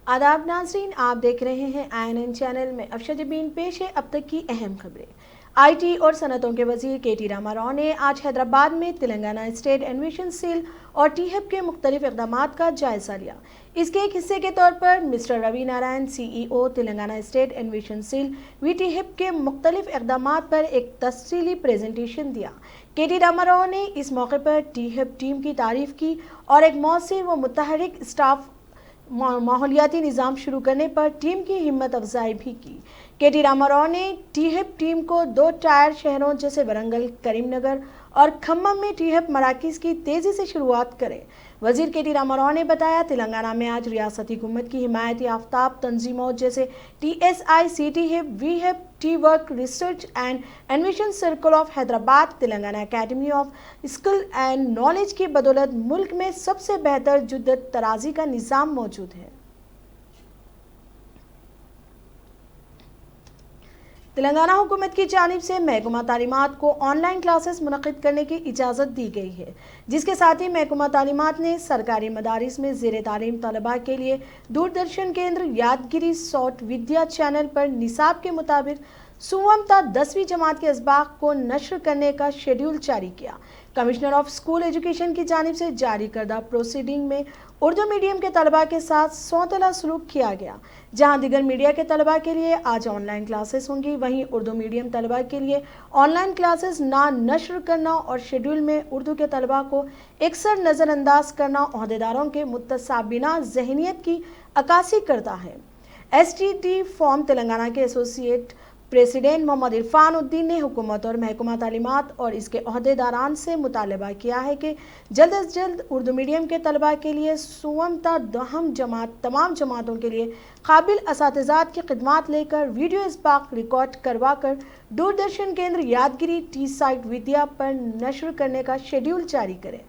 आदाब नाज़रीन, आप देख रहे हैं INN चैनल में। अफशा पेश है अब तक की अहम खबरें। IT और सनतों के वजीर KT रामाराव ने आज हैदराबाद में तेलंगाना स्टेट इनोवेशन सेल और THEP के मुख्तलिफ इक़दाम का जायजा लिया। इसके एक हिस्से के तौर पर mister Ravi Narayan CEO Telangana state innovation cell VTHEP के मुख्तलिफ इक़दाम पर एक तफसीली प्रेजेंटेशन दिया। KT रामाराव ने इस मौके पर THEP टीम की तारीफ की और एक मौसर व मुतहरिक स्टाफ माहौलियाती निज़ाम शुरू करने पर टीम की हिम्मत अफजाई भी की। KT रामाराव ने THEP टीम को 2 टायर शहरों जैसे वरंगल, करीमनगर और खम्मम में THEP मराकज़ की तेज़ी से शुरुआत करें। वज़ीर KT रामाराव ने बताया, तेलंगाना में आज रियासती हुकूमत की हिमायती आफ्ताब तंजीमों जैसे TSI, CTHEP, VHEP, T Work, research and innovation circle of Hyderabad, Telangana academy of skill and knowledge की बदौलत मुल्क में सबसे बेहतर जुद्दत तराजी का निज़ाम मौजूद है। तेलंगाना हुकूमत की जानिब से महकमा तालीमात को ऑनलाइन क्लासेस मुनक़िद करने की इजाज़त दी गई है, जिसके साथ ही महकमा तालीमात ने सरकारी मदारिस में ज़ेर तालीम तलबा के लिए दूरदर्शन केंद्र यादगिरी सॉट विद्या चैनल पर निसाब के मुताबिक सुवम ता 10वीं जमात के असबाक को नश्र करने का शेड्यूल जारी किया। कमिश्नर ऑफ स्कूल एजुकेशन की जानिब से जारी करदा प्रोसीडिंग में उर्दू मीडियम के तलबा के साथ सौतेला सलूक किया गया। जहां दिगर मीडिया के तलबा के लिए आज ऑनलाइन क्लासेस होंगी, वहीं उर्दू मीडियम तलबा के लिए ऑनलाइन क्लासेस ना नश्र करना और शेड्यूल में उर्दू के तलबा को अक्सर नज़रअंदाज करना ओहदेदारों के मुतसाबिना जहनीत की अक्कासी करता है। STT फॉर्म तेलंगाना के एसोसिएट प्रेसिडेंट मोहम्मद इरफान उद्दीन ने हुकूमत और महकमा तालीमात और इसके ओहदेदारान से मुतालबा किया है कि जल्द अज जल्द उर्दू मीडियम के तलबा के लिए सुवम ता दहम जमात तमाम जमातों के लिए काबिल असातिज़ात की खिदमात लेकर वीडियो इसबाक रिकॉर्ड करवा कर दूरदर्शन केंद्र यादगिरी टी साइट विद्या पर नश्र करने का शेड्यूल जारी करें।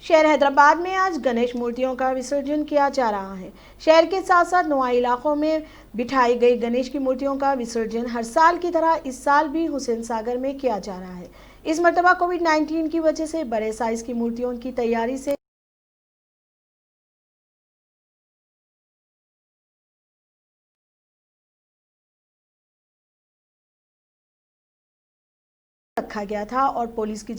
शहर हैदराबाद में आज गणेश मूर्तियों का विसर्जन किया जा रहा है। शहर के साथ साथ नुआई इलाकों में बिठाई गई गणेश की मूर्तियों का विसर्जन हर साल की तरह इस साल भी हुसैन सागर में किया जा रहा है। इस मरतबा कोविड-19 की वजह से बड़े साइज की मूर्तियों की तैयारी से रखा गया था और पुलिस की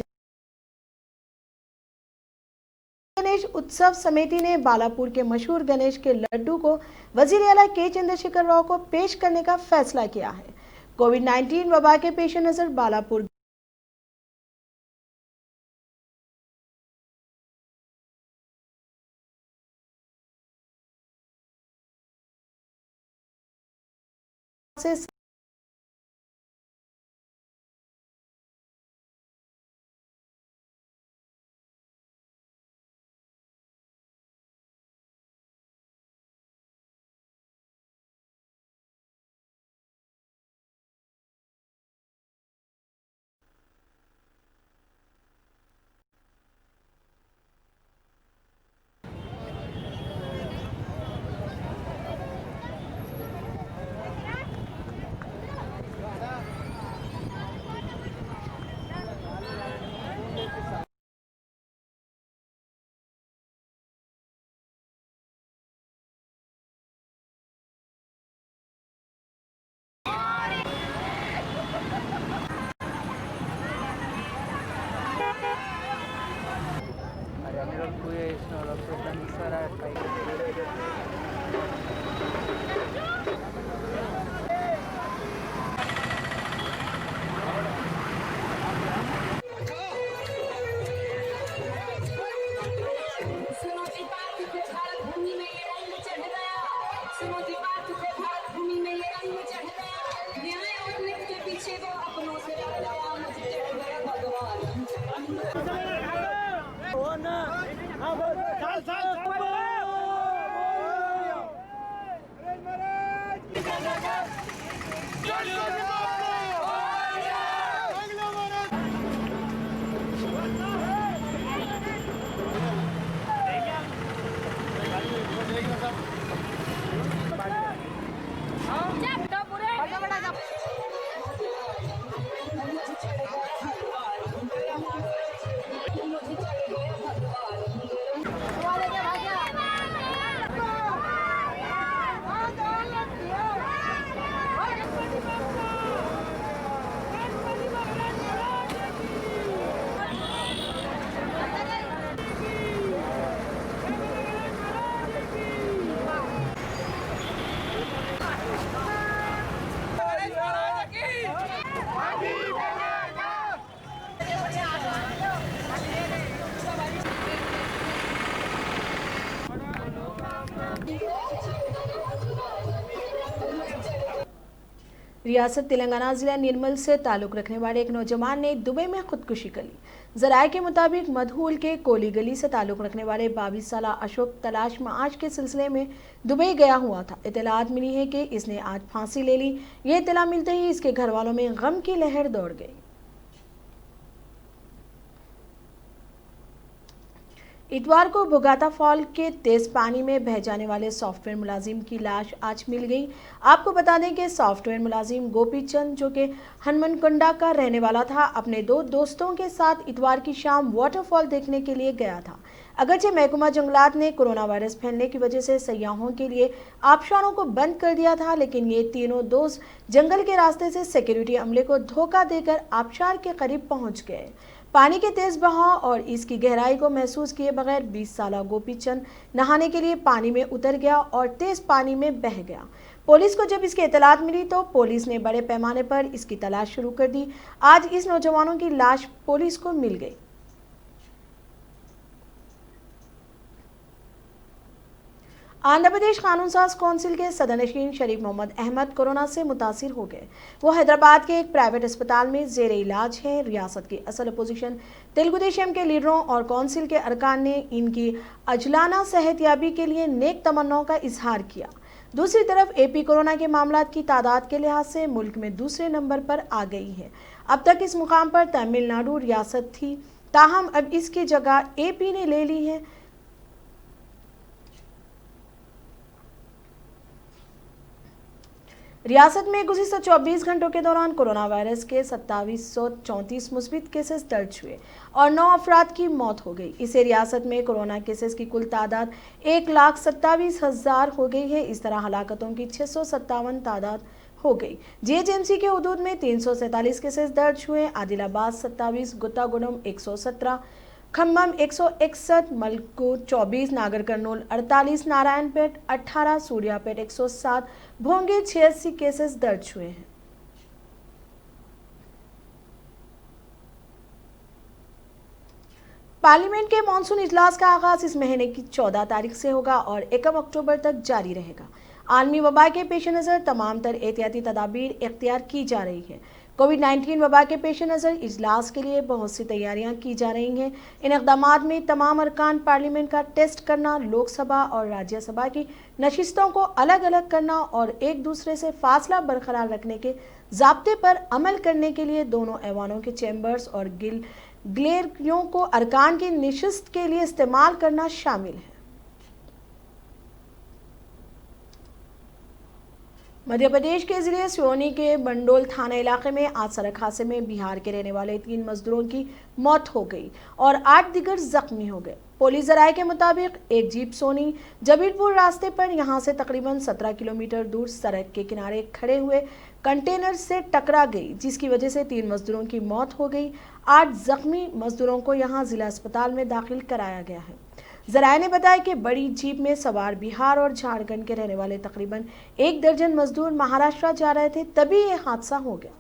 गणेश उत्सव समिति ने बालापुर के मशहूर गणेश के लड्डू को वजीर आला के चंद्रशेखर राव को पेश करने का फैसला किया है। कोविड-19 वबा के पेश नजर बालापुर से रियासत तेलंगाना जिला निर्मल से ताल्लुक रखने वाले एक नौजवान ने दुबई में खुदकुशी कर ली। जराये के मुताबिक मधूल के कोली गली से ताल्लुक रखने वाले 22 साल अशोक तलाश माश के सिलसिले में दुबई गया हुआ था। इतलात मिली है कि इसने आज फांसी ले ली। ये इतला मिलते ही इसके घर वालों में गम की लहर दौड़ गई। इतवार को बोगाता फॉल के तेज पानी में बह जाने वाले सॉफ्टवेयर मुलाजिम की लाश आज मिल गई। आपको बता दें कि सॉफ्टवेयर मुलाजिम गोपी चंद, जो कि हनुमनकुंडा का रहने वाला था, अपने दो दोस्तों के साथ इतवार की शाम वाटरफॉल देखने के लिए गया था। अगरचे महकमा जंगलात ने कोरोना वायरस फैलने की वजह से सयाहों के लिए आबशारों को बंद कर दिया था, लेकिन ये तीनों दोस्त जंगल के रास्ते से सिक्योरिटी अमले को धोखा देकर आबशार के करीब पहुंच गए। पानी के तेज बहाव और इसकी गहराई को महसूस किए बगैर 20 साला गोपी चंद नहाने के लिए पानी में उतर गया और तेज पानी में बह गया। पुलिस को जब इसकी इतलात मिली तो पुलिस ने बड़े पैमाने पर इसकी तलाश शुरू कर दी। आज इस नौजवानों की लाश पुलिस को मिल गई। आंध्र प्रदेश कानून साज कौंसिल के सदरनशीन शरीफ मोहम्मद अहमद कोरोना से मुतासिर हो गए। वो हैदराबाद के एक प्राइवेट अस्पताल में जेर इलाज है। रियासत की असल अपोजिशन तेलुगु देशम के लीडरों और कौंसिल के अरकान ने इनकी अजलाना सेहतयाबी के लिए नेक तमन्नाओं का इजहार किया। दूसरी तरफ एपी कोरोना के मामलात की तादाद के लिहाज से मुल्क में दूसरे नंबर पर आ गई है। अब तक इस मुकाम पर तमिलनाडु रियासत थी, ताहम अब इसकी जगह एपी ने ले ली है। रियासत में गुज़िश्ता 24 घंटों के दौरान कोरोना वायरस के 2734 मुस्बित केसेस दर्ज हुए और 9 अफराद की मौत हो गई। इससे रियासत में कोरोना केसेस की कुल तादाद 1,27,000 हो गई है। इस तरह हलाकतों की 657 तादाद हो गई। जीएचएमसी के हदूद में 347 केसेस दर्ज हुए। आदिलाबाद 27, गुत्तागुडम 117, खम्मम 161, मलकू 24, नागर कर्नूल 48, नारायणपेट 18, सूर्यापेट 107, भोंगे 86 केसेस दर्ज हुए हैं। पार्लियामेंट के मानसून इजलास का आगाज इस महीने की 14 तारीख से होगा और 1 अक्टूबर तक जारी रहेगा। आलमी वबा के पेश नज़र तमाम तर एहतियाती तदाबीर इख्तियार की जा रही है। कोविड-19 वबा के पेश नज़र इजलास के लिए बहुत सी तैयारियां की जा रही हैं। इन इक़दामात में तमाम अरकान पार्लियामेंट का टेस्ट करना, लोकसभा और राज्यसभा की नशिस्तों को अलग अलग करना और एक दूसरे से फासला बरकरार रखने के ज़ाब्ते पर अमल करने के लिए दोनों ऐवानों के चैम्बर्स और गैलरियों को अरकान की नशिस्त के लिए इस्तेमाल करना शामिल है। मध्य प्रदेश के जिले सिवनी के बंडोल थाना इलाके में आज सड़क हादसे में बिहार के रहने वाले 3 मजदूरों की मौत हो गई और 8 दिगर जख्मी हो गए। पुलिस जराये के मुताबिक एक जीप सोनी जबीरपुर रास्ते पर यहां से तकरीबन 17 किलोमीटर दूर सड़क के किनारे खड़े हुए कंटेनर से टकरा गई, जिसकी वजह से 3 मजदूरों की मौत हो गई। 8 जख्मी मजदूरों को यहां जिला अस्पताल में दाखिल कराया गया है। जराये ने बताया कि बड़ी जीप में सवार बिहार और झारखंड के रहने वाले तकरीबन 1 दर्जन मजदूर महाराष्ट्र जा रहे थे, तभी यह हादसा हो गया।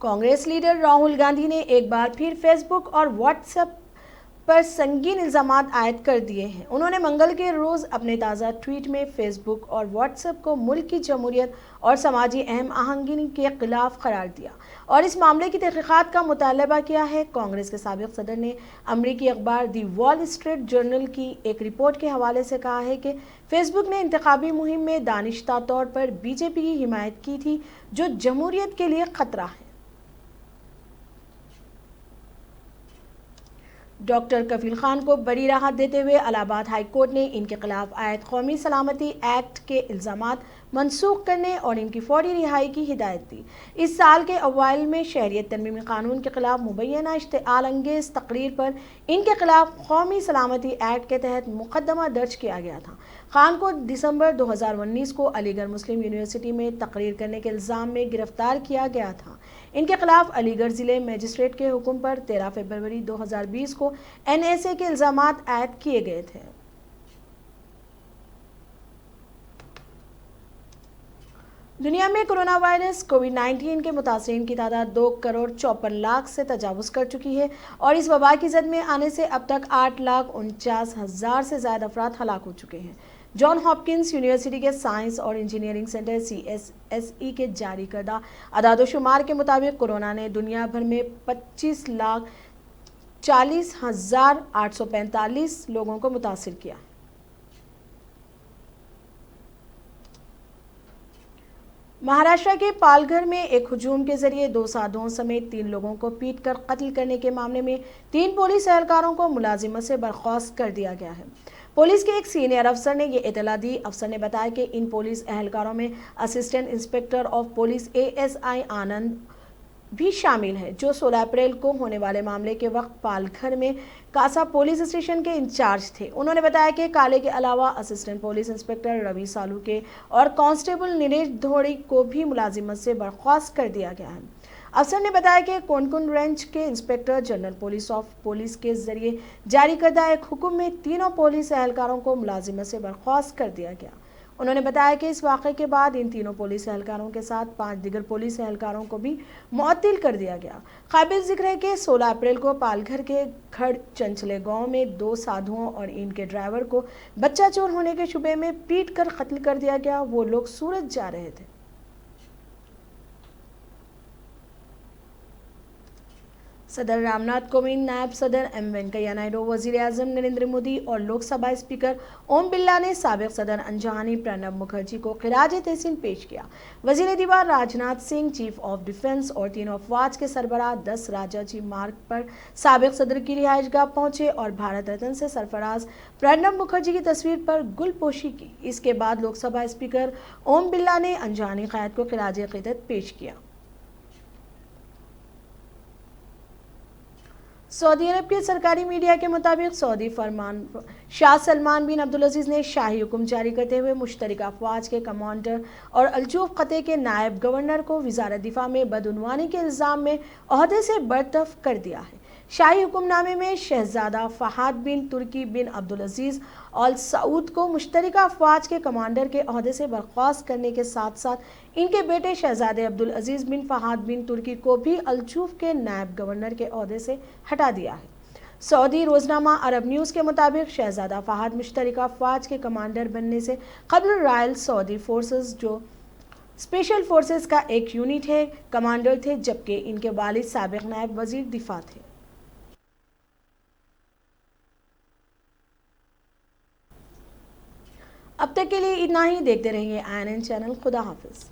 कांग्रेस लीडर राहुल गांधी ने एक बार फिर फेसबुक और व्हाट्सएप पर संगीन इल्जामात आयद कर दिए हैं। उन्होंने मंगल के रोज अपने ताज़ा ट्वीट में फेसबुक और व्हाट्सएप को मुल्क की जमहूरियत और समाजी अहम आहंगी के खिलाफ करार दिया और इस मामले की तहकीकात का मुतालबा किया है। कांग्रेस के साबिक सदर ने अमरीकी अखबार दी वॉल स्ट्रीट जर्नल की एक रिपोर्ट के हवाले से कहा है कि फेसबुक ने इंतखाबी मुहिम में दानिश्ता तौर पर बीजेपी की हिमायत की थी, जो जमहूरियत के लिए खतरा है। डॉक्टर कफील खान को बड़ी राहत देते हुए इलाहाबाद हाई कोर्ट ने इनके खिलाफ आयद कौमी सलामती एक्ट के इल्जामात मनसूख करने और इनकी फौरी रिहाई की हिदायत दी। इस साल के अवाइल में शहरियत तरमीमी कानून के खिलाफ मुबैना इश्तिआल अंगेज तकरीर पर इनके खिलाफ कौमी सलामती एक्ट के तहत मुकदमा दर्ज किया गया था। खान को दिसंबर 2019 को अलीगढ़ मुस्लिम यूनिवर्सिटी में तकरीर करने के इल्ज़ाम में गिरफ्तार किया गया था। इनके खिलाफ अलीगढ़ जिले मजिस्ट्रेट के हुक्म पर 13 फरवरी 2020 को NSA के इल्ज़ामात आयद किए गए थे। दुनिया में कोरोना वायरस कोविड-19 के मुतासरीन की तादाद 2,54,00,000 से तजावुज़ कर चुकी है और इस वबा की जद में आने से अब तक 8,49,000 से ज़्यादा अफराद हलाक हो चुके हैं। जॉन हॉपकिंस यूनिवर्सिटी के साइंस और इंजीनियरिंग सेंटर CSSE के जारी करदा अदादोशुमार के मुताबिक कोरोना ने दुनिया भर में 25,40,845 लोगों को मुतासिर किया। महाराष्ट्र के पालघर में एक हुजूम के जरिए 2 साधुओं समेत 3 लोगों को पीटकर कत्ल करने के मामले में 3 पुलिस एहलकारों को मुलाजिमत से बर्खास्त कर दिया गया है। पुलिस के एक सीनियर अफसर ने यह इतला दी। अफसर ने बताया कि इन पुलिस एहलकारों में assistant inspector of police ASI आनंद भी शामिल है, जो 16 अप्रैल को होने वाले मामले के वक्त पालघर में कासा पुलिस स्टेशन के इंचार्ज थे। उन्होंने बताया कि काले के अलावा असिस्टेंट पुलिस इंस्पेक्टर रवि सालुके और कांस्टेबल नीरज धोड़ी को भी मुलाजिमत से बर्खास्त कर दिया गया है। अफसर ने बताया कि कोनकुन रेंज के inspector general police of police के जरिए जारी करदा एक हुक्म में तीनों पुलिस एहलकारों को मुलाजिमत से बर्खास्त कर दिया गया। उन्होंने बताया कि इस वाक़े के बाद इन तीनों पुलिस एहलकारों के साथ 5 दीगर पुलिस एहलकारों को भी मुअत्तिल कर दिया गया। काबिल जिक्र है कि 16 अप्रैल को पालघर के खड़ चंचले गांव में 2 साधुओं और इनके ड्राइवर को बच्चा चोर होने के शुबे में पीट कर कत्ल कर दिया गया। वो लोग सूरत जा रहे थे। सदर रामनाथ कोविंद, नायब सदर M वेंकैया नायडू, वजीर आजम नरेंद्र मोदी और लोकसभा स्पीकर ओम बिरला ने साबिक सदर अंजहानी प्रणब मुखर्जी को खिराज तहसीन पेश किया। वजीर दिफा Rajnath Singh, chief of defence और तीनों अफवाज के सरबराह 10 राजाजी मार्ग पर साबिक सदर की रिहाइशगाह पहुंचे और भारत रत्न से सरफराज प्रणब मुखर्जी की तस्वीर पर गुलपोशी की। इसके बाद लोकसभा स्पीकर ओम बिरला ने अंजहानी क़याद को खिराज अक़ीदत पेश किया। सऊदी अरब के सरकारी मीडिया के मुताबिक सऊदी फरमान शाह सलमान बिन अब्दुल अजीज ने शाही हुक्म जारी करते हुए मुश्तरका अफवाज के कमांडर और अलजूफ ख़ते के नायब गवर्नर को वज़ारत दिफा में बदउनवानी के इल्ज़ाम में ओहदे से बरतरफ कर दिया है। शाही हुक्मनामे में शहजादा फ़हाद बिन तुर्की बिन अब्दुल अजीज अल सऊद को मुश्तरका अफवाज के कमांडर के ओहदे से बर्खास्त करने के साथ साथ इनके बेटे शहजादे अब्दुल अजीज बिन फ़हाद बिन तुर्की को भी अलजूफ के नायब गवर्नर के ओहदे से हटा दिया है। सऊदी रोजनामा अरब न्यूज़ के मुताबिक शहजादा फ़हाद मुश्तरका अफवाज के कमांडर बनने से कबल रॉयल सऊदी फोर्सेस, जो स्पेशल फोर्सेस का एक यूनिट है, कमांडर थे, जबकि इनके वालिद साबिक नायब वजीर दिफा थे। अब तक के लिए इतना ही। देखते रहिए INN चैनल। खुदा हाफिज।